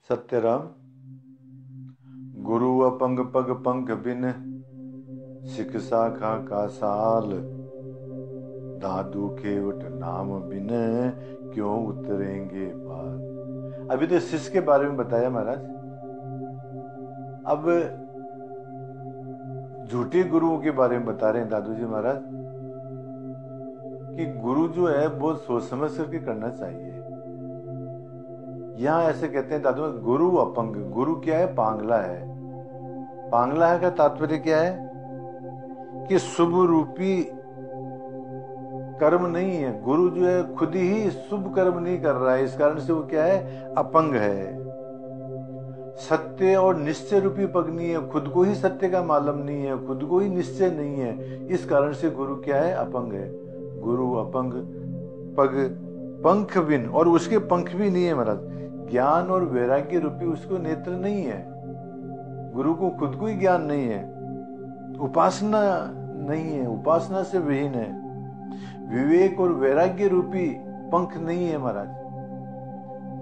सत्यराम। गुरु अपंग पग पंख बिन, सिख शाखा का साल। दादू केवट नाम बिन, क्यों उतरेंगे पार। अभी तो शिष्य के बारे में बताया महाराज। अब झूठे गुरुओं के बारे में बता रहे हैं दादू जी महाराज कि गुरु जो है बहुत सोच समझ करके करना चाहिए। यहां ऐसे कहते हैं दादू, गुरु अपंग। गुरु क्या है? पांगला है। पांगला है का तात्पर्य क्या है कि शुभ रूपी कर्म नहीं है। गुरु जो है खुद ही शुभ कर्म नहीं कर रहा है, इस कारण से वो क्या है? अपंग है। सत्य और निश्चय रूपी पग नहीं है, खुद को ही सत्य का मालूम नहीं है, खुद को ही निश्चय नहीं है, इस कारण से गुरु क्या है? अपंग है। गुरु अपंग पग पंख बिन, और उसके पंख भी नहीं है महाराज। ज्ञान और वैराग्य रूपी उसको नेत्र नहीं है। गुरु को खुद को ही ज्ञान नहीं है, उपासना नहीं है, उपासना से विहीन है। विवेक और वैराग्य रूपी पंख नहीं है महाराज।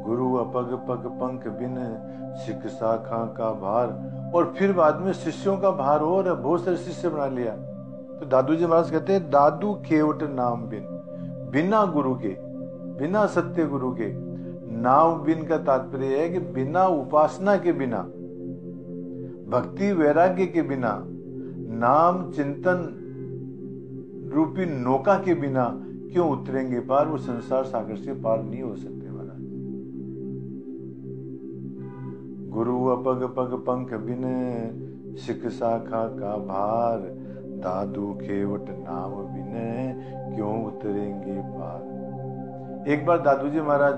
गुरु अपग पग पंख बिन, सिख शाखा का भार। और फिर बाद में शिष्यों का भार और बहुत सारे शिष्य बना लिया। तो दादू जी महाराज कहते हैं, दादू केवट नाम बिन। बिना गुरु के, बिना सत्य गुरु के। नाम बिन का तात्पर्य है कि बिना उपासना के, बिना भक्ति वैराग्य के बिना, नाम चिंतन रूपी नौका के बिना क्यों उतरेंगे पार। वो संसार सागर से पार नहीं हो सकते महाराज। गुरु अपग पग पंख बिन, सिख शाखा का भार। दादू केवट नाम बिन, क्यों उतरेंगे पार। एक बार दादू जी महाराज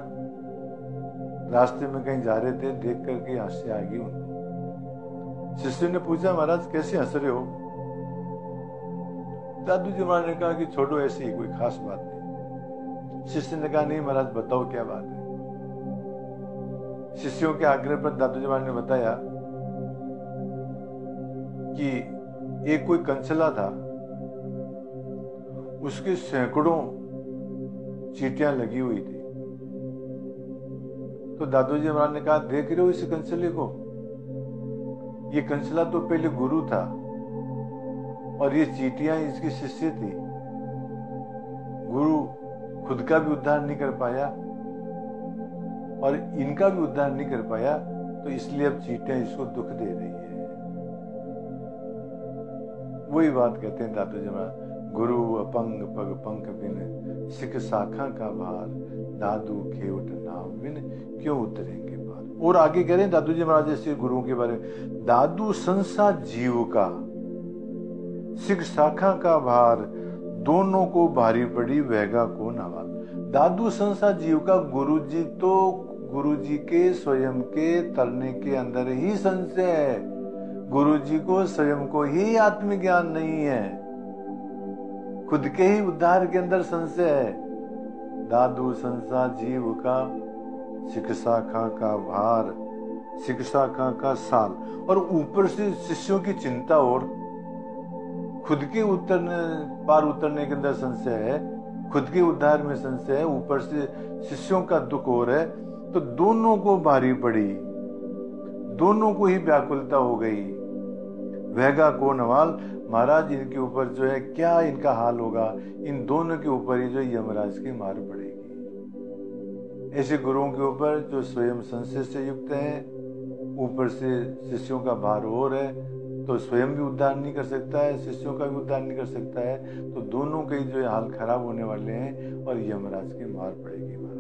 रास्ते में कहीं जा रहे थे, देख करके हंसी आ गई उनको। शिष्य ने पूछा, महाराज कैसे हंस रहे हो? दादू जी महाराज ने कहा कि छोड़ो, ऐसी ही कोई खास बात नहीं। शिष्य ने कहा, नहीं महाराज बताओ क्या बात है। शिष्यों के आग्रह पर दादू जी महाराज ने बताया कि एक कोई कंचला था, उसके सैकड़ों चींटियां लगी हुई थी। तो दादू जी महाराज ने कहा, देख रहे हो इस कंचले को? ये कंचला तो पहले गुरु था और ये चींटियां इसकी शिष्य थी। गुरु खुद का भी उद्धार नहीं कर पाया और इनका भी उद्धार नहीं कर पाया, तो इसलिए अब चींटियां इसको दुख दे रही है। वही बात कहते हैं दादू जी महाराज, गुरु अपंग पग पंख बिन, सिख शाखा का भार। दादू केवट नाम बिन, क्यों उतरेंगे पार। और आगे कह रहे हैं दादू जी महाराज जैसे गुरुओं के बारे में, दादू संसा जीव का, सिख शाखा का भार। दोनों को भारी पड़ी, वैगा को नवाल। दादू संसा जीव का, गुरुजी तो गुरुजी के स्वयं के तरने के अंदर ही संशय है। गुरुजी को स्वयं को ही आत्मज्ञान नहीं है, खुद के ही उद्धार के अंदर संशय है। दादू संसा जीव का, सिख शाखा का भार। सिख शाखा का साल, और ऊपर से शिष्यों की चिंता और खुद के पार उतरने के अंदर संशय है, खुद के उद्धार में संशय है, ऊपर से शिष्यों का दुख और है। तो दोनों को भारी पड़ी, दोनों को ही व्याकुलता हो गई। वैगा को नवाल। महाराज इनके ऊपर जो है क्या इनका हाल होगा, इन दोनों के ऊपर ही जो यमराज की मार पड़ेगी। ऐसे गुरुओं के ऊपर जो स्वयं संशय से युक्त है, ऊपर से शिष्यों का भार और है, तो स्वयं भी उद्धार नहीं कर सकता है, शिष्यों का भी उद्धार नहीं कर सकता है, तो दोनों के जो हाल खराब होने वाले हैं और यमराज की मार पड़ेगी महाराज।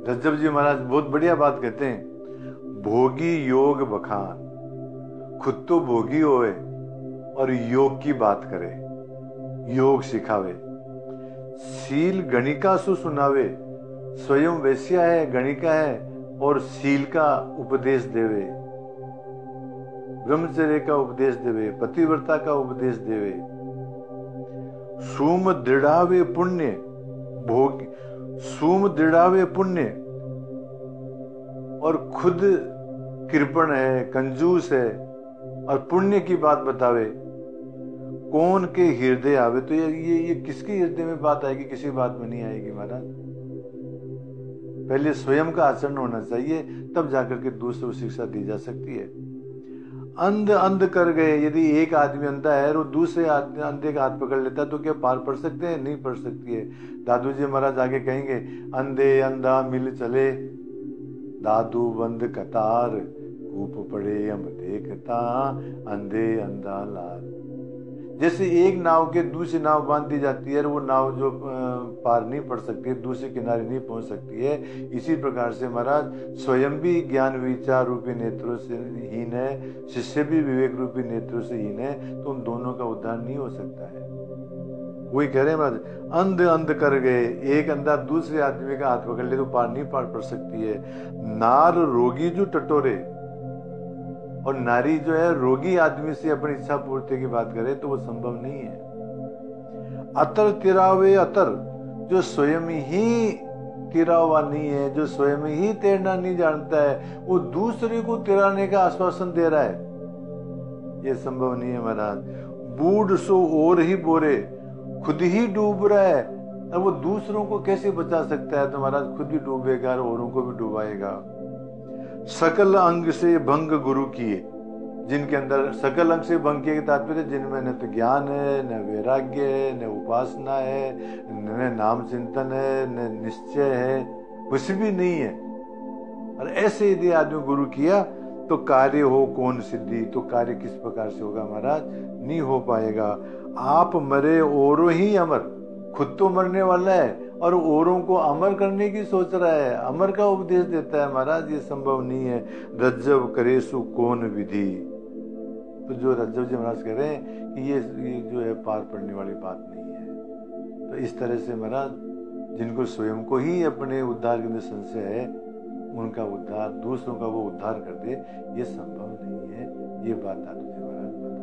रज्जब जी महाराज बहुत बढ़िया बात कहते हैं, भोगी योग बखान। खुद तो भोगी होए और योग की बात करे, योग सिखावे। सील गणिका सु सुनावे। स्वयं वैश्या है, गणिका है, और सील का उपदेश देवे, ब्रह्मचर्य का उपदेश देवे, पतिव्रता का उपदेश देवे। सूम दृढ़ावे पुण्य भोग, सूम दृढ़ावे पुण्य, और खुद कृपण है, कंजूस है, और पुण्य की बात बतावे। कौन के हृदय आवे, तो ये किसके हृदय में बात आएगी, किसी बात में नहीं आएगी महाराज। पहले स्वयं का आचरण होना चाहिए, तब जाकर के दूसरों को शिक्षा दी जा सकती है। अंध अंध कर गए, यदि एक आदमी अंधा है और वो दूसरे अंधे का हाथ पकड़ लेता है तो क्या पार पड़ सकते हैं? नहीं पड़ सकती है। दादू जी महाराज आगे कहेंगे, अंधे अंधा मिल चले, दादू बंद कतार, कूप पड़े हम देखता, अंधे अंधा लाल। जैसे एक नाव के दूसरी नाव बांध दी जाती है और वो नाव जो पार नहीं पड़ सकती, दूसरे किनारे नहीं पहुंच सकती है, इसी प्रकार से महाराज स्वयं भी ज्ञान विचार रूपी नेत्रों से हीन है, शिष्य भी विवेक रूपी नेत्रों से हीन है, तो उन दोनों का उद्धार नहीं हो सकता है। वही कह रहे हैं महाराज, अंध अंध कर गए, एक अंधा दूसरे आदमी का हाथ पकड़ ले तो पार नहीं पार पड़ सकती है। नार रोगी जो टटोरे, और नारी जो है रोगी आदमी से अपनी इच्छा पूर्ति की बात करे तो वो संभव नहीं है। अतर तिरावे अतर, जो स्वयं ही तिरा हुआ नहीं है, जो स्वयं ही तैरना नहीं जानता है, वो दूसरे को तिराने का आश्वासन दे रहा है, ये संभव नहीं है महाराज। बूढ़ सो और ही बोरे, खुद ही डूब रहा है, और वो दूसरों को कैसे बचा सकता है? तो महाराज खुद ही डूबेगा और औरों को भी डुबाएगा। सकल अंग से भंग गुरु किए, जिनके अंदर सकल अंग से भंग किए तात्पर्य जिनमें न तो ज्ञान है, न वैराग्य है, न उपासना है, न नाम चिंतन है, न निश्चय है, कुछ भी नहीं है। और ऐसे यदि आदमी गुरु किया तो कार्य हो कौन सिद्धि, तो कार्य किस प्रकार से होगा महाराज? नहीं हो पाएगा। आप मरे औरों ही अमर, खुद तो मरने वाला है और औरों को अमर करने की सोच रहा है, अमर का उपदेश देता है महाराज, ये संभव नहीं है। रज्जव करेसु कौन विधि, तो जो रज्जव जी महाराज कह रहे हैं कि ये जो है पार पड़ने वाली बात नहीं है। तो इस तरह से महाराज जिनको स्वयं को ही अपने उद्धार के अंदर संशय है, उनका उद्धार, दूसरों का वो उद्धार कर दे, ये संभव नहीं है। ये बात दादू जी महाराज